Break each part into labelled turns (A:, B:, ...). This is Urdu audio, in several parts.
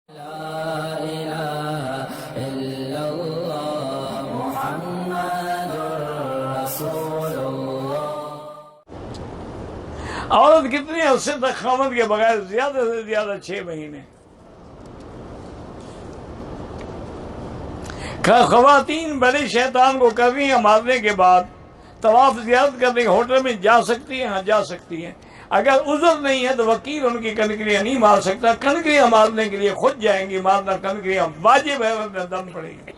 A: عورت کتنے عرصے تک خاوند کے بغیر؟ زیادہ سے زیادہ 6 مہینے. خواتین بڑے شیطان کو کنکریاں مارنے کے بعد طواف زیارت کرنے کے ہوٹل میں جا سکتی ہیں؟ ہاں جا سکتی ہیں. اگر عذر نہیں ہے تو وکیل ان کی کنکریاں نہیں مار سکتا. کنکریاں مارنے کے لیے خود جائیں گی مارنا. کنکریاں واجب ہے ورنہ دم پڑے گی.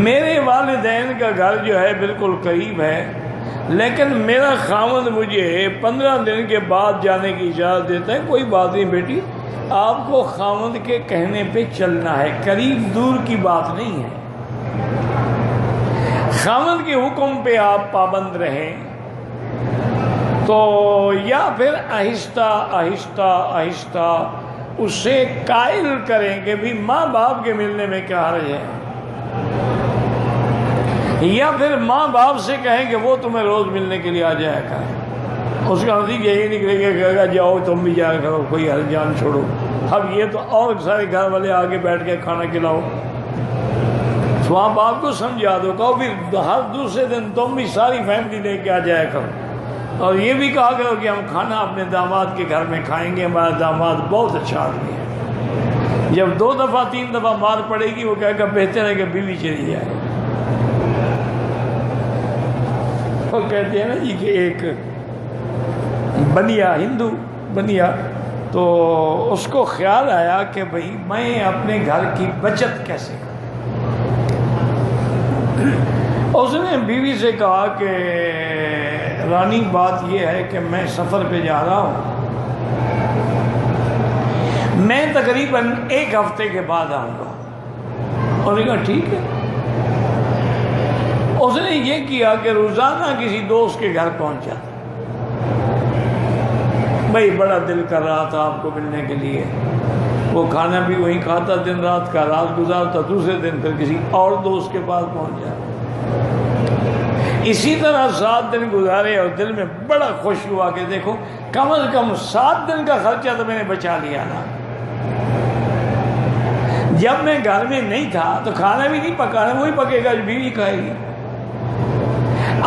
A: میرے والدین کا گھر جو ہے بالکل قریب ہے، لیکن میرا خاوند مجھے 15 دن کے بعد جانے کی اجازت دیتا ہے. کوئی بات نہیں بیٹی، آپ کو خاوند کے کہنے پہ چلنا ہے، قریب دور کی بات نہیں ہے. خاوند کے حکم پہ آپ پابند رہیں تو یا پھر آہستہ آہستہ آہستہ اسے قائل کریں کہ بھی ماں باپ کے ملنے میں کیا حرج ہے، یا پھر ماں باپ سے کہیں کہ وہ تمہیں روز ملنے کے لیے آ جایا کریں. اس کا نتیجہ یہی نکلے گا کہ اگر جاؤ تم بھی جایا کرو، کوئی حرج جان چھوڑو. اب یہ تو اور سارے گھر والے آگے بیٹھ کے کھانا کھلاؤ. ماں باپ کو سمجھا دو، کہو پھر ہر دوسرے دن تم بھی ساری فیملی لے کے آ جایا کرو. اور یہ بھی کہا کرو کہ ہم کھانا اپنے داماد کے گھر میں کھائیں گے، ہمارا داماد بہت اچھا آدمی ہے. جب 2 دفعہ 3 دفعہ مار پڑے گی وہ کہے گا بہتر ہے کہ بیوی چلی جائے. وہ کہتے ہیں نا جی کہ ایک بنیا، ہندو بنیا، تو اس کو خیال آیا کہ بھئی میں اپنے گھر کی بچت کیسے کروں. اس نے بیوی سے کہا کہ رانی بات یہ ہے کہ میں سفر پہ جا رہا ہوں، میں تقریباً 1 ہفتے کے بعد آؤں گا. اور نے کہا ٹھیک ہے. اس نے یہ کیا کہ روزانہ کسی دوست کے گھر پہنچا. بھئی بڑا دل کر رہا تھا آپ کو ملنے کے لیے. وہ کھانا بھی وہیں کھاتا، دن رات کا رات گزارتا، دوسرے دن پھر کسی اور دوست کے پاس پہنچ جاتا. اسی طرح 7 دن گزارے اور دل میں بڑا خوش ہوا کہ دیکھو کم از کم 7 دن کا خرچہ تو میں نے بچا لیا نا. جب میں گھر میں نہیں تھا تو کھانا بھی نہیں پکانا، وہی پکے گا جو بیوی کھائے گی.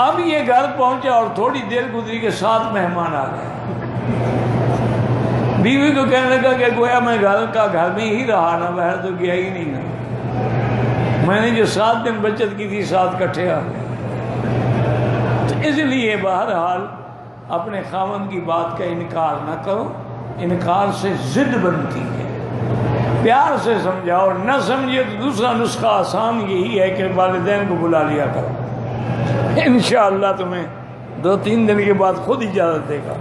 A: اب یہ گھر پہنچا اور تھوڑی دیر گزری کے 7 مہمان آ گئے. بیوی کو کہنے لگا کہ گویا میں گھر میں ہی رہا نا، باہر تو گیا ہی نہیں نا. میں نے جو 7 دن بچت کی تھی 7 کٹھے آ گئے. تو اس لیے بہرحال اپنے خاوند کی بات کا انکار نہ کرو. انکار سے ضد بنتی ہے. پیار سے سمجھاؤ، نہ سمجھے تو دوسرا نسخہ آسان یہی ہے کہ والدین کو بلا لیا کرو. انشاءاللہ تمہیں 2-3 دن کے بعد خود اجازت دے گا.